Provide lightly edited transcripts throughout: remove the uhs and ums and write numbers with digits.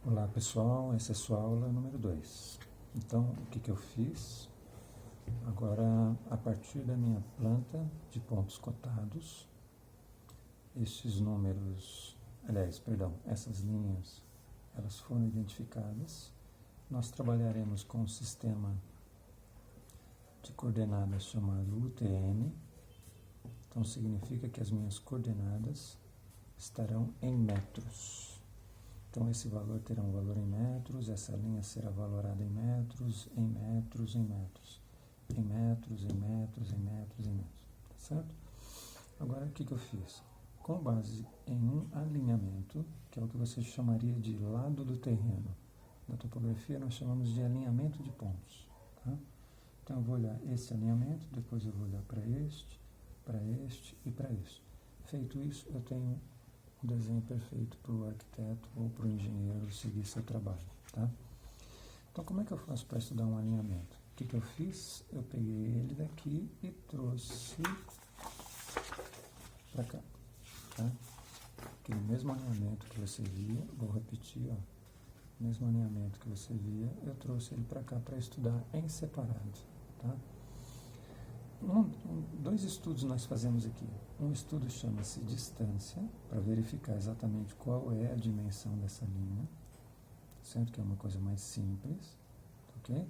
Olá pessoal, essa é a sua aula número 2. Então, o que eu fiz? Agora, a partir da minha planta de pontos cotados, esses números, essas linhas, elas foram identificadas. Nós trabalharemos com um sistema de coordenadas chamado UTM. Então, significa que as minhas coordenadas estarão em metros. Então, esse valor terá um valor em metros, essa linha será valorada em metros, em metros, em metros, em metros, em metros, em metros, em metros, tá certo? Agora, o que eu fiz? Com base em um alinhamento, que é o que você chamaria de lado do terreno, na topografia nós chamamos de alinhamento de pontos, tá? Então, eu vou olhar esse alinhamento, depois eu vou olhar para este e para este. Feito isso, eu tenho um desenho perfeito para o arquiteto ou para o engenheiro seguir seu trabalho, tá? Então, como é que eu faço para estudar um alinhamento? O que eu fiz? Eu peguei ele daqui e trouxe para cá, tá? Aquele mesmo alinhamento que você via, vou repetir, ó, mesmo alinhamento que você via, eu trouxe ele para cá para estudar em separado, tá? Dois estudos nós fazemos aqui. Um estudo chama-se distância, para verificar exatamente qual é a dimensão dessa linha, certo? Que é uma coisa mais simples, ok?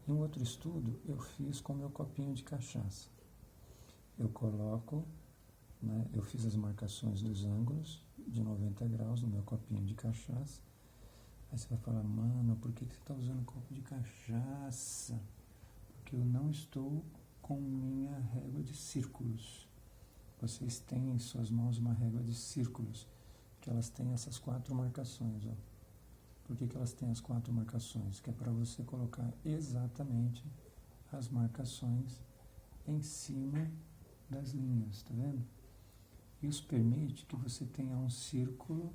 E um outro estudo eu fiz com meu copinho de cachaça. Eu coloco, né, eu fiz as marcações dos ângulos de 90 graus no meu copinho de cachaça. Aí você vai falar, mano, por que você está usando copo de cachaça? Porque eu não estou com minha régua de círculos. Vocês têm em suas mãos uma régua de círculos, que elas têm essas 4 marcações. Ó. Por que elas têm as 4 marcações? Que é para você colocar exatamente as marcações em cima das linhas, tá vendo? Isso permite que você tenha um círculo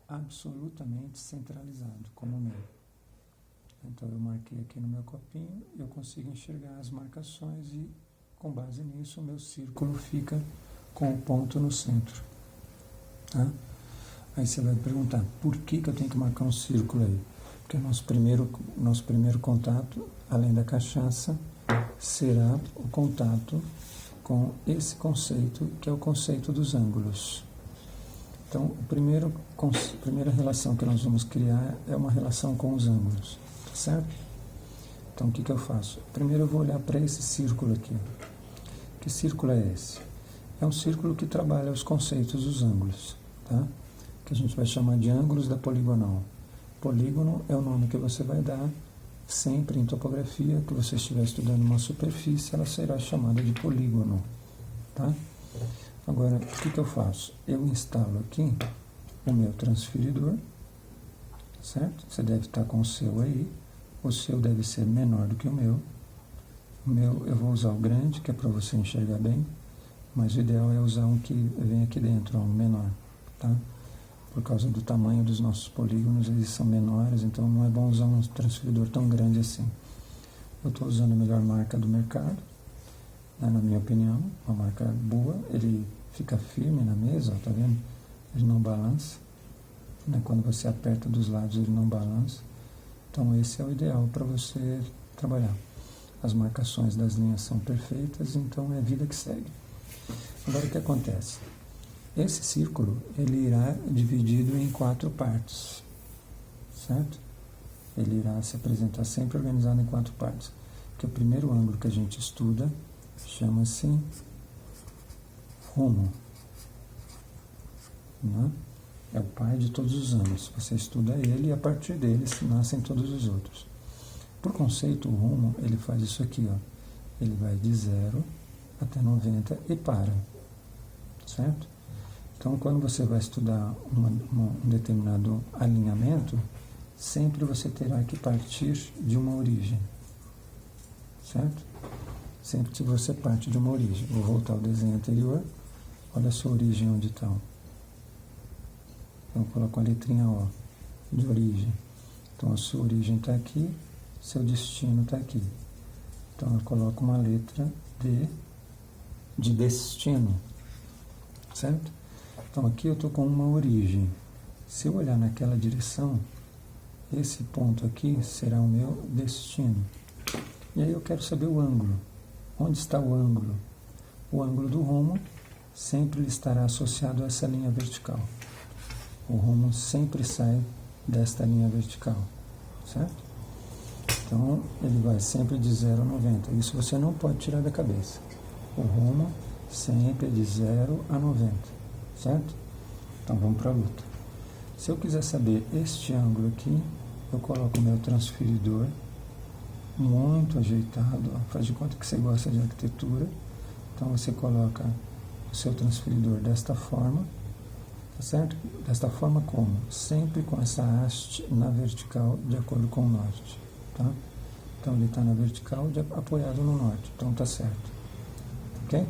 absolutamente centralizado, como o meu. Então, eu marquei aqui no meu copinho, eu consigo enxergar as marcações e, com base nisso, o meu círculo fica com o ponto no centro. Tá? Aí você vai perguntar, por que eu tenho que marcar um círculo aí? Porque nosso primeiro contato, além da cachaça, será o contato com esse conceito, que é o conceito dos ângulos. Então, a primeira relação que nós vamos criar é uma relação com os ângulos. Certo? Então, o que eu faço? Primeiro eu vou olhar para esse círculo aqui. Que círculo é esse? É um círculo que trabalha os conceitos dos ângulos, tá? Que a gente vai chamar de ângulos da poligonal. Polígono é o nome que você vai dar sempre em topografia, que você estiver estudando uma superfície, ela será chamada de polígono, tá? Agora, o que eu faço? Eu instalo aqui o meu transferidor, certo? Você deve estar com o seu aí. O seu deve ser menor do que o meu. O meu eu vou usar o grande, que é para você enxergar bem, mas o ideal é usar um que vem aqui dentro, um menor, tá? Por causa do tamanho dos nossos polígonos, eles são menores, então não é bom usar um transferidor tão grande assim. Eu estou usando a melhor marca do mercado, né, na minha opinião, uma marca boa, ele fica firme na mesa, ó, tá vendo? Ele não balança, né? Quando você aperta dos lados ele não balança. Então, esse é o ideal para você trabalhar. As marcações das linhas são perfeitas, então é a vida que segue. Agora, o que acontece? Esse círculo, ele irá dividido em 4 partes, certo? Ele irá se apresentar sempre organizado em 4 partes. Porque o primeiro ângulo que a gente estuda chama-se rumo, né? É o pai de todos os ângulos. Você estuda ele e a partir dele nascem todos os outros. Por conceito, o rumo, ele faz isso aqui, ó. Ele vai de 0 até 90 e para, certo? Então, quando você vai estudar um determinado alinhamento, sempre você terá que partir de uma origem, certo? Sempre que você parte de uma origem. Vou voltar ao desenho anterior. Olha a sua origem onde está. Eu coloco a letrinha O, de origem. Então, a sua origem está aqui, seu destino está aqui. Então, eu coloco uma letra D, de destino, certo? Então, aqui eu estou com uma origem. Se eu olhar naquela direção, esse ponto aqui será o meu destino. E aí eu quero saber o ângulo. Onde está o ângulo? O ângulo do rumo sempre estará associado a essa linha vertical. O rumo sempre sai desta linha vertical, certo? Então, ele vai sempre de 0 a 90. Isso você não pode tirar da cabeça. O rumo sempre é de 0 a 90, certo? Então, vamos para a luta. Se eu quiser saber este ângulo aqui, eu coloco o meu transferidor muito ajeitado. Ó, faz de conta que você gosta de arquitetura. Então, você coloca o seu transferidor desta forma, tá certo? Desta forma como? Sempre com essa haste na vertical, de acordo com o norte, tá? Então, ele está na vertical, apoiado no norte. Então, tá certo. Ok?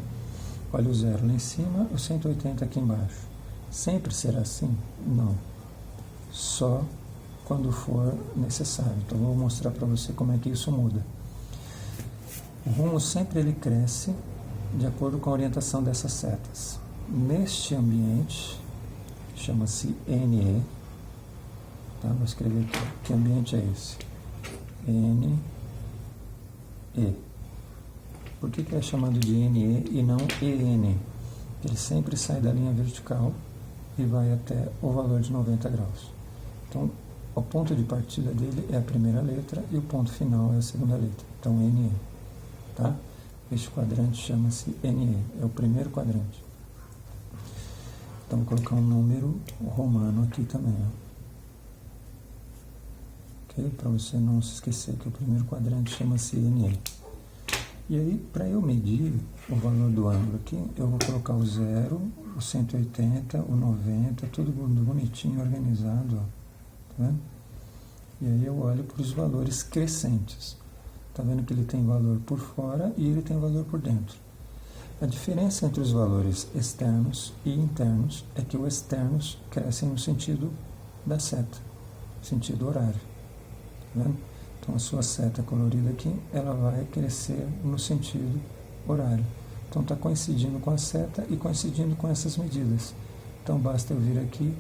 Olha o 0 lá em cima, o 180 aqui embaixo. Sempre será assim? Não. Só quando for necessário. Então, vou mostrar para você como é que isso muda. O rumo sempre ele cresce de acordo com a orientação dessas setas. Neste ambiente, chama-se NE, tá? Vou escrever aqui. Que ambiente é esse? NE. Por que é chamado de NE e não EN? Ele sempre sai da linha vertical e vai até o valor de 90 graus. Então, o ponto de partida dele é a primeira letra e o ponto final é a segunda letra. Então, NE. Tá? Este quadrante chama-se NE, é o primeiro quadrante. Então, vou colocar um número romano aqui também. Ó. Ok? Para você não se esquecer que o primeiro quadrante chama-se NE. E aí, para eu medir o valor do ângulo aqui, eu vou colocar o 0, o 180, o 90, tudo bonitinho, organizado. Ó. Tá vendo? E aí eu olho para os valores crescentes. Está vendo que ele tem valor por fora e ele tem valor por dentro. A diferença entre os valores externos e internos é que os externos crescem no sentido da seta, sentido horário. Tá vendo? Então a sua seta colorida aqui, ela vai crescer no sentido horário. Então está coincidindo com a seta e coincidindo com essas medidas. Então basta eu vir aqui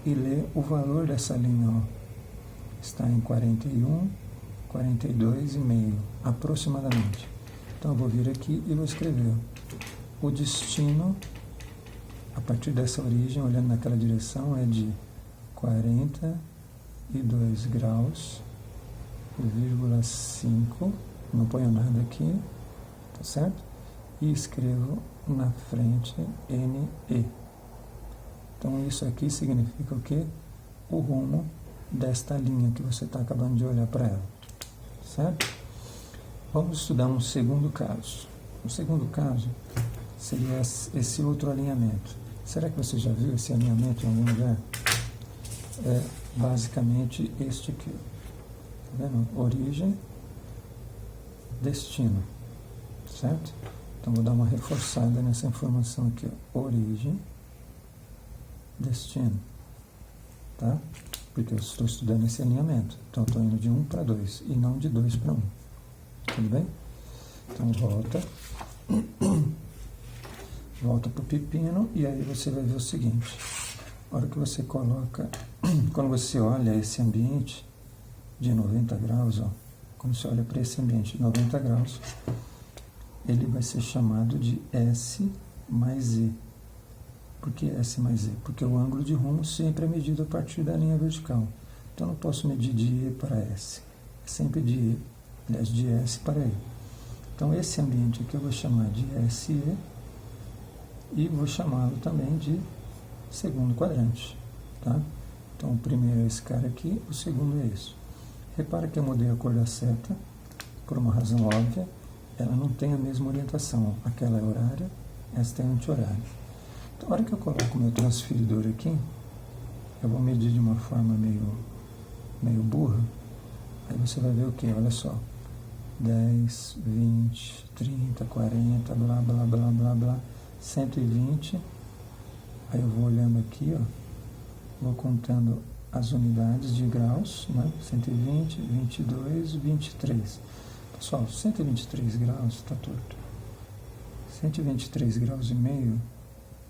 e ler o valor dessa linha. Ó. Está em 41, 42,5 aproximadamente. Então eu vou vir aqui e vou escrever o destino a partir dessa origem, olhando naquela direção, é de 42 graus, 0,5, não ponho nada aqui, tá certo? E escrevo na frente NE. Então isso aqui significa o quê? O rumo desta linha que você está acabando de olhar para ela. Certo? Vamos estudar um segundo caso. O segundo caso seria esse outro alinhamento. Será que você já viu esse alinhamento em algum lugar? É basicamente este aqui. Tá vendo? Origem, destino. Certo? Então vou dar uma reforçada nessa informação aqui. Ó. Origem, destino. Tá? Porque eu estou estudando esse alinhamento. Então, eu estou indo de 1 para 2 e não de 2 para 1. Tudo bem? Então, volta. Volta para o pepino e aí você vai ver o seguinte. A hora que você coloca... Quando você olha esse ambiente de 90 graus, ó, quando você olha para esse ambiente de 90 graus, ele vai ser chamado de S mais E. Por que S mais E? Porque o ângulo de rumo sempre é medido a partir da linha vertical. Então, eu não posso medir de E para S. É sempre de E, aliás, de S para E. Então, esse ambiente aqui eu vou chamar de SE e vou chamá-lo também de segundo quadrante. Tá? Então, o primeiro é esse cara aqui, o segundo é esse. Repara que eu mudei a cor da seta, por uma razão óbvia. Ela não tem a mesma orientação. Aquela é horária, esta é anti-horária. Então, a hora que eu coloco o meu transferidor aqui, eu vou medir de uma forma meio burra. Aí você vai ver o que? Olha só. 10, 20, 30, 40, blá, blá, blá, blá, blá, 120. Aí eu vou olhando aqui, ó, vou contando as unidades de graus, né? 120, 22, 23. Pessoal, 123 graus está torto. 123 graus e meio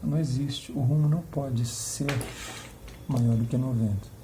não existe. O rumo não pode ser maior do que 90.